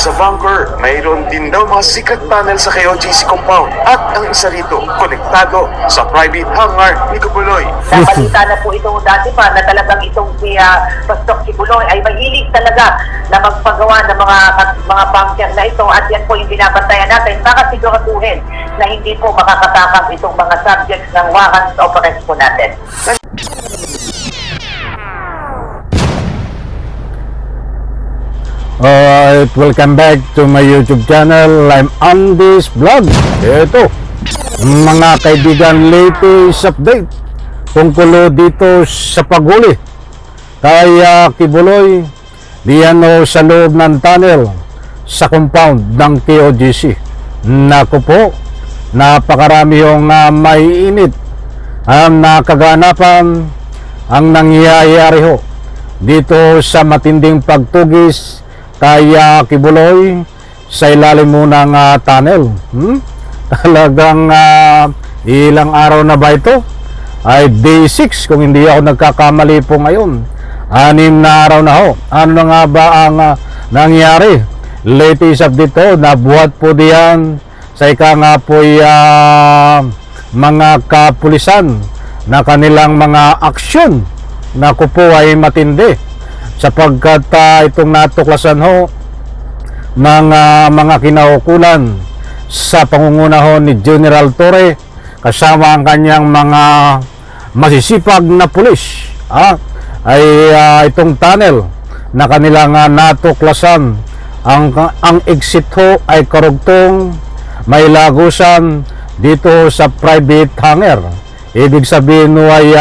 sa bunker, mayroon din daw mga secret tunnel sa KOJC compound at ang isa rito, konektado sa private hangar ni Kibuloy. Nabalita na po ito dati pa na talagang itong si Pastor Kibuloy ay mahilig talaga na magpagawa ng mga bunker na ito at yan po yung binabantayan natin para siguraduhin na hindi po makakatakam itong mga subjects ng warrant of arrest po natin. Alright, welcome back to my YouTube channel. I'm Andy's Vlog. Ito, mga kaibigan, latest update tungkol dito sa paghuli kay Kibuloy diyan sa loob ng tunnel sa compound ng KOJC. Naku po, napakarami yung may init ang nakaganapan ang nangyayari ho dito sa matinding pagtugis kaya Kibuloy sa ilalim mo ng tunnel. Talagang ilang araw na ba ito? Ay day 6 kung hindi ako nagkakamali po ngayon. 6 na araw na ho. Ano na nga ba ang nangyari? Latest update to, nabuhat po diyan sa ika nga po mga kapulisan na kanilang mga aksyon. Naku po ay matindi sapagkat itong natuklasan ho ng mga kinaukulan sa pangunguna ho ni General Torre kasama ang kanyang mga masisipag na pulis ay itong tunnel na kanilang natuklasan ang exit ho ay karugtong may lagusan dito sa private hangar. Ibig sabihin ho ay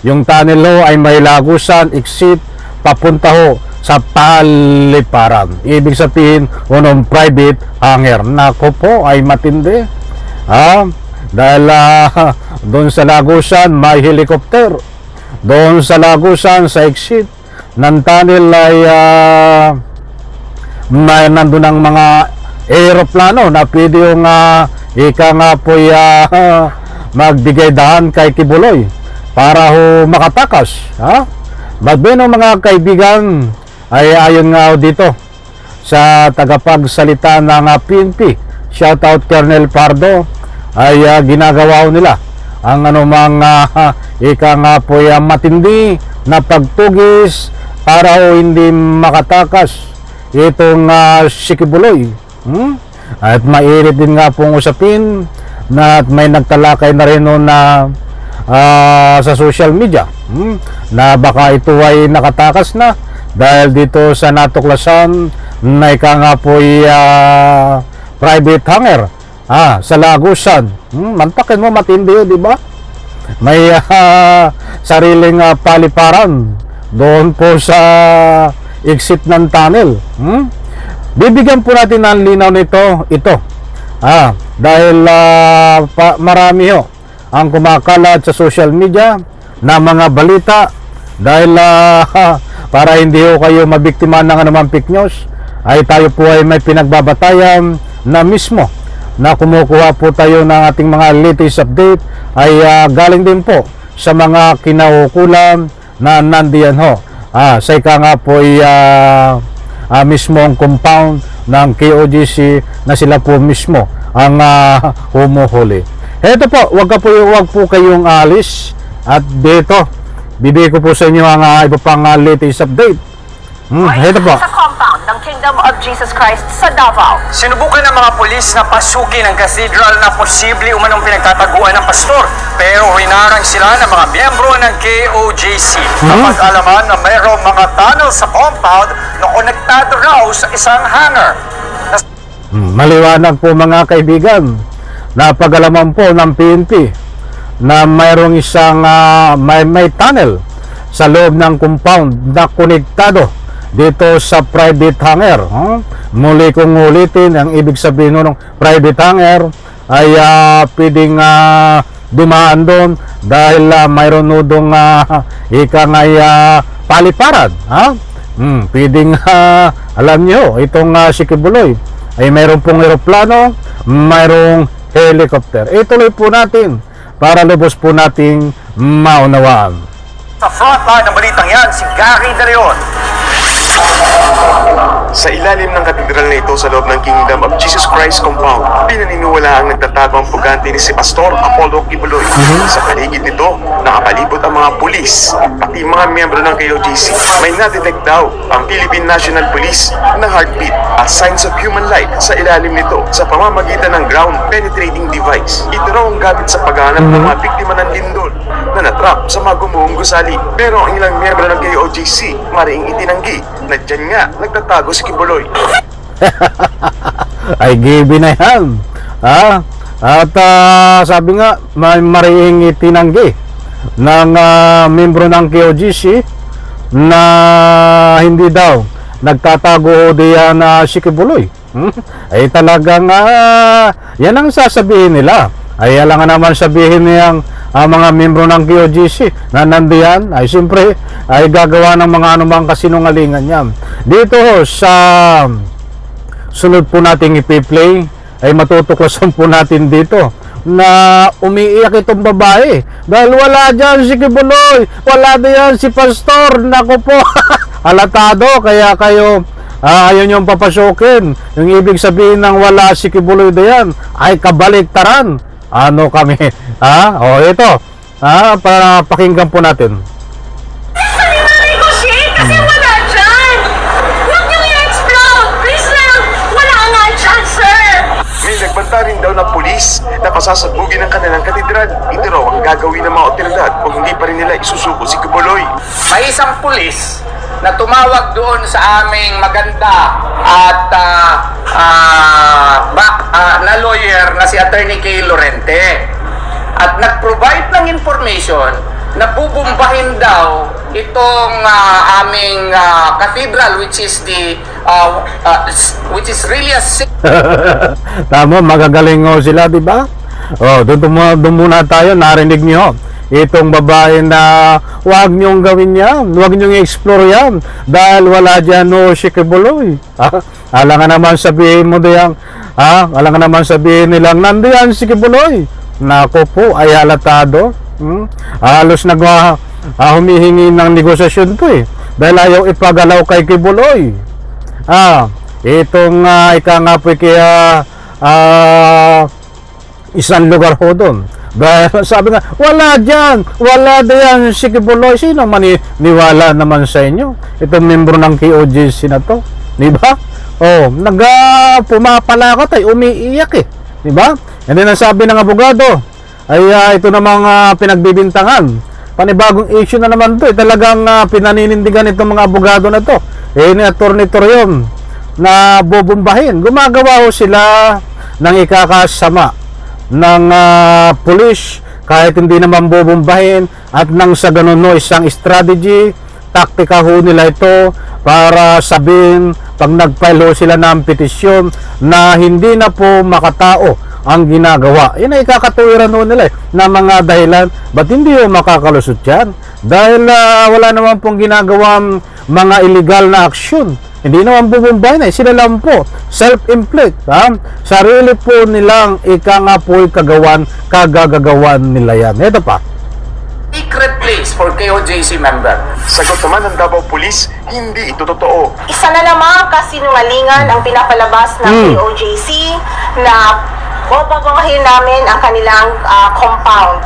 yung tunnel ho ay may lagusan exit papunta ho sa paliparan. Ibig sabihin, unong private hangar. Nako po, ay matindi. Dahil doon sa lagusan, may helicopter. Doon sa lagusan, sa exit ng tunnel ay may nandun ang mga aeroplano na pwede yung ika nga po magbigay daan kay Kibuloy para ho makatakas. Magbeno mga kaibigan ay ayon nga dito sa tagapagsalita ng PNP, shoutout Colonel Pardo, ay ginagawa nila ang anumang ika nga po matindi na pagtugis para ho hindi makatakas itong si Kibuloy. At mainit din nga pong usapin na may nagtalakay na rin na sa social media na baka ito ay nakatakas na dahil dito sa natuklasan na ika nga po private hangar sa lagusan. Mantakin mo matindi yun, di ba? May sariling paliparan doon po sa exit ng tunnel. Bibigyan po natin ng linaw nito dahil marami ho ang kumakalat sa social media na mga balita dahil para hindi ho kayo mabiktima ng anumang fake news ay tayo po ay may pinagbabatayan na mismo na kumukuha po tayo ng ating mga latest update ay galing din po sa mga kinaukulan na nandiyan ho sa ika nga po ay mismo ang compound ng KOJC na sila po mismo ang humuhuli. Ito po, wag po kayong alis at dito bibigay ko po sa inyo ang iba pang latest update. Ito po. Sa compound ng Kingdom of Jesus Christ sa Davao. Sinubukan ng mga pulis na pasukin ang cathedral na posible umanong pinagtataguan ng pastor, pero hinarang sila ng mga miyembro ng KOJC. Napag-alaman na mayroong mga tunnel sa compound na konektado raw sa isang hangar. Maliwanag po mga kaibigan. Napag-alaman po ng PNP na mayroong isang may tunnel sa loob ng compound na konektado dito sa private hangar. Muli kong ulitin, ang ibig sabihin ng private hangar ay pwedeng dumaan doon dahil mayroon nudong ika nga paliparan. Pwedeng alam nyo, itong si Kibuloy ay mayroon pong aeroplano, mayroong helicopter. Ituloy po natin para lubos po nating maunawaan. Sa frontline ng balitang yan, si Gary De Leon. Sa ilalim ng katedral na ito sa loob ng Kingdom of Jesus Christ compound, pinaniniwala ang nagtatago ang pugante ni si Pastor Apollo Kibuloy. Sa paligid nito, nakapalibot ang mga pulis, pati mga miyembro ng KOJC. May nadetect daw ang Philippine National Police na heartbeat at signs of human life sa ilalim nito sa pamamagitan ng ground penetrating device. Ito raw ang gamit sa paghahanap ng mga biktima ng lindol na natrap sa mga gumuhong gusali. Pero ang ilang miyembro ng KOJC mariing itinanggi na dyan nga nagtatago si Kibuloy. Ay gibi na yan. At sabi nga, may mariing itinanggi ng membro ng KOJC na hindi daw nagtatago diyan si Kibuloy. Ay talagang yan ang sasabihin nila. Ay alangan naman sabihin niyang mga membro ng KOJC na nandiyan ay siyempre ay gagawa ng mga anumang kasinungalingan yan. Dito sa sunod po nating ipi-play ay matutuklasan po natin dito na umiiyak itong babae dahil wala dyan si Kibuloy, wala diyan si Pastor. Naku po, halatado kaya kayo ayaw niyong papasokin. Yung ibig sabihin ng wala si Kibuloy diyan ay kabaliktaran. Ano kami? O ito, para pakinggan po natin. Kasi wala dyan! Huwag niyo i-explode! Please lang! Wala nga dyan, sir! May nagbanta rin daw na pulis na pasasabugin ang kanilang katedral. Ito raw ang gagawin ng mga otoridad kung hindi pa rin nila isusuko si Kibuloy. May isang pulis na tumawag doon sa aming maganda at na lawyer na si Attorney Kay Lorente at nag-provide ng information na bubumbahin daw itong aming cathedral which is really a Tama, magagaling sila, di ba? Doon muna tayo, narinig niyo itong babae na huwag niyong gawin yan, huwag niyong i-explore yan dahil wala dyan si Kibuloy. Alangan naman sabihin mo diyan, alangan naman sabihin nilang nandiyan si Kibuloy. Nako po, ay halatado. Halos humihingi ng negosasyon to dahil ayaw ipagalaw kay Kibuloy. Itong ika nga po kaya isang lugar ho doon. Dahil sabi nga, wala diyan si Kibuloy. Sino maniwala naman sa inyo? Itong membro ng KOJC na to, di ba? Pumapalakot ay umiiyak di ba? And then ang sabi ng abogado ay ito namang pinagbibintangan. Panibagong issue na naman to. Talagang pinaninindigan itong mga abogado na to. Ni Attorney Torion na bubumbahin. Gumagawa ho sila ng ikakasama ng pulis kahit hindi naman bubumbahin at nang sa ganun isang strategy, taktika ho nila ito para sabihin pag nag-file sila ng petisyon na hindi na po makatao ang ginagawa. Yun ay ikakatuwiran ho nila na mga dahilan ba't hindi ho makakalusot yan dahil wala naman pong ginagawang mga illegal na aksyon. Hindi naman bubumbahin sila lang po self-inflict, sarili po nilang ika nga po'y kagagawan nila yan. Ito pa, secret place for KOJC member. Sagot naman ng Davao Police, hindi ito totoo. Isa na namang kasinungalingan ang pinapalabas ng KOJC na bobobohin namin ang kanilang compound.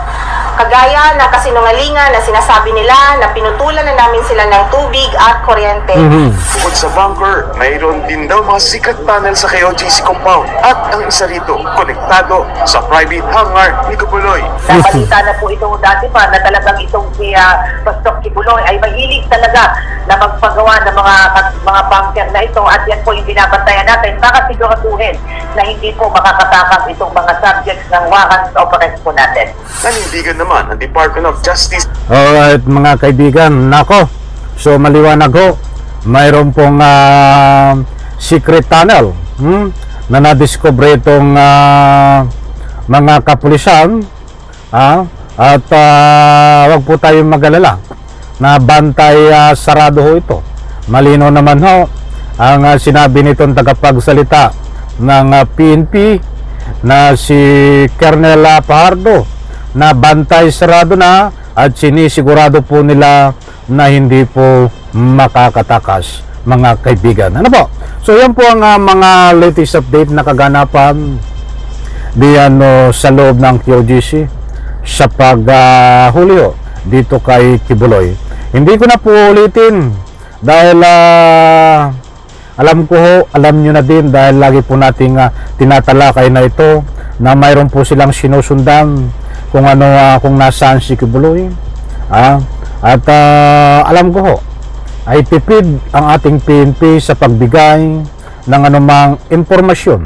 Kagaya ng kasinungalingan na sinasabi nila na pinutulan na namin sila ng tubig at kuryente. Bukod sa bunker, mayroon din daw mga secret tunnel sa KOJC compound. At ang isa rito, konektado sa private hangar ni Kibuloy. Nabalita na po ito dati pa na talagang itong si Pastor Kibuloy ay mahilig talaga na magpagawa ng mga bunker na ito at yan po yung binabantayan natin para siguraduhin na hindi po makakatakam itong mga subjects ng warrant of arrest po natin. Nanindigan naman ang Department of Justice. alright mga kaibigan, nako, so maliwanag ho, mayroon pong secret tunnel na nadiscover itong mga kapulisan at wag po tayong mag-alala na bantay sarado ho ito. Malino naman ho ang sinabi nitong tagapagsalita ng PNP na si Colonel Fajardo na bantay sarado na at sinisigurado po nila na hindi po makakatakas mga kaibigan. Ano po? So yan po ang mga latest update na kaganapan diyan sa loob ng QGC sa paghuli dito kay Kibuloy. Hindi ko na po ulitin dahil alam nyo na din dahil lagi po nating tinatalakay na ito na mayroon po silang sinusundan kung kung nasaan si Kibuloy. At alam ko ay tipid ang ating PNP sa pagbigay ng anumang impormasyon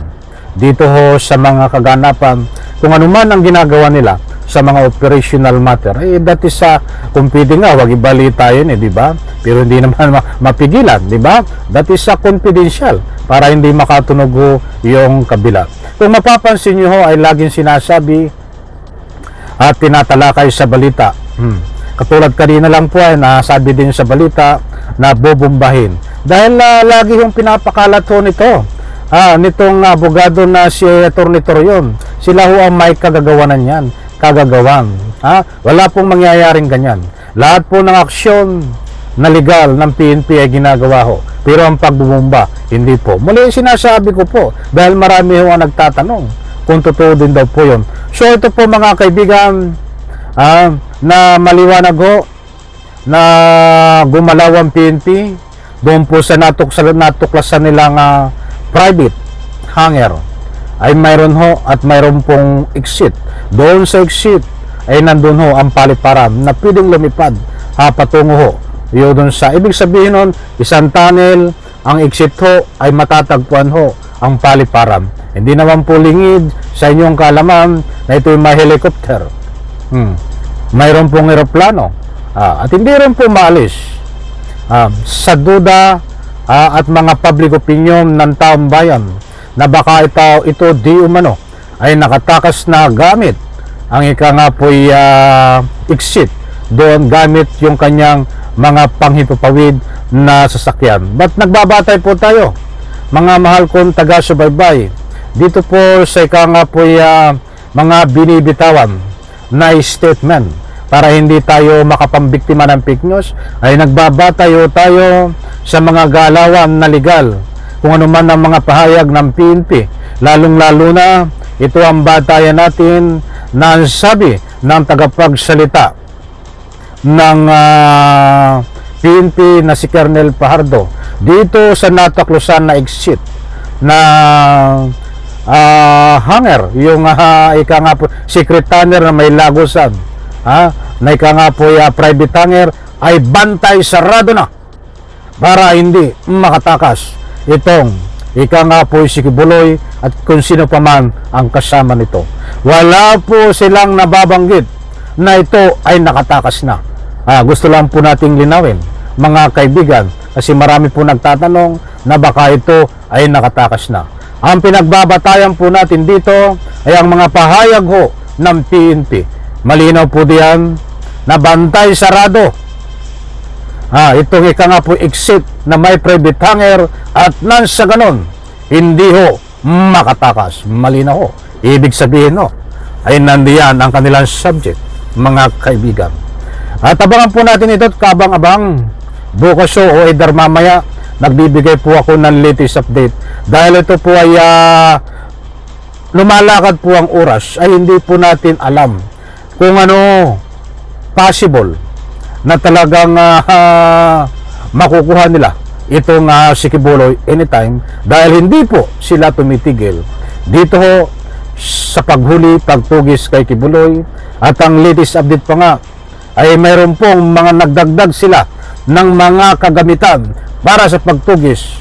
dito sa mga kaganapan kung anuman ang ginagawa nila sa mga operational matter. That is kung pwede nga, wag ibalita yun di ba? Pero hindi naman mapigilan, di ba? That is confidential para hindi makatunog yung kabila. Kung mapapansin nyo ay laging sinasabi at tinatalakay sa balita. Katulad kanina lang po ay nasabi din sa balita na bobombahin. Dahil lagi yung pinapakalat nito. Nitong abogado na si Atty. Torreon. Sila ho ang may kagagawanan yan. Wala pong mangyayaring ganyan. Lahat po ng aksyon na legal ng PNP ay ginagawa ho. Pero ang pagbubomba, hindi po. Muli sinasabi ko po dahil marami ho ang nagtatanong kung totoo din daw po yun. So ito po mga kaibigan, na maliwanag ho na gumalaw ang PNP doon po sa natuklasan nilang private hangar ay mayroon ho at mayroon pong exit. Doon sa exit ay nandun ho ang paliparan na pwedeng lumipad patungo ho yun doon sa ibig sabihin nun, isang tunnel. Ang exit ho ay matatagpuan ho ang paliparan. Hindi naman po lingid sa inyong kaalaman na ito yung may helicopter. Mayroon pong eroplano at hindi rin po maalis sa duda at mga public opinion ng taong bayan na baka ito di umano ay nakatakas na gamit ang ika nga po'y exit doon gamit yung kanyang mga panghipapawid na sasakyan. But nagbabatay po tayo mga mahal kong taga-subaybay dito po sa ika nga po'y mga binibitawan na statement para hindi tayo makapambiktima ng fake news ay nagbabatayo tayo sa mga galawan na legal kung ano man ang mga pahayag ng PNP, lalong-lalo na ito ang batayan natin na sabi ng tagapagsalita ng PNP na si Colonel Fajardo dito sa nataklusan na exit na hangar, yung ika nga po secret tunnel na may lagusan na ika nga po private hangar ay bantay sarado na para hindi makatakas itong ika nga po si Kibuloy at kung sino pa man ang kasama nito. Wala po silang nababanggit na ito ay nakatakas na. Gusto lang po nating linawin mga kaibigan kasi marami po nagtatanong na baka ito ay nakatakas na. Ang pinagbabatayan po natin dito ay ang mga pahayag ho ng PNP. Malinaw po diyan na bantay sarado. Itong ika nga po exit na may private hangar at nang sa ganon, hindi ho makatakas. Malinaw ho. Ibig sabihin ho, ay nandiyan ang kanilang subject, mga kaibigan. At abangan po natin ito at kabang-abang. Bukas o either mamaya, nagbibigay po ako ng latest update. Dahil ito po ay lumalakad po ang oras, ay hindi po natin alam kung ano possible na talagang makukuha nila itong si Kibuloy anytime dahil hindi po sila tumitigil dito ho sa paghuli, pagtugis kay Kibuloy. At ang latest update pa nga ay mayroon pong mga nagdagdag sila ng mga kagamitan para sa pagtugis,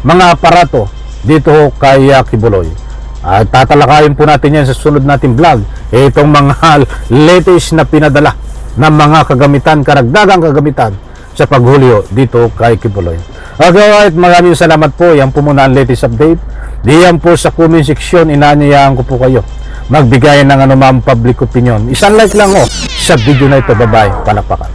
mga aparato dito ho kay Kibuloy. At tatalakayin po natin yan sa sunod nating vlog, itong mga latest na pinadala ng mga kagamitan, karagdagang kagamitan sa paghuli dito kay Kibuloy. Okay, maraming salamat po. Yan po muna ang latest update. Diyan po sa comment section, inanyayahan ko po kayo magbigay ng anumang public opinion. Isang like lang sa video na ito. Bye-bye. Palakpakan.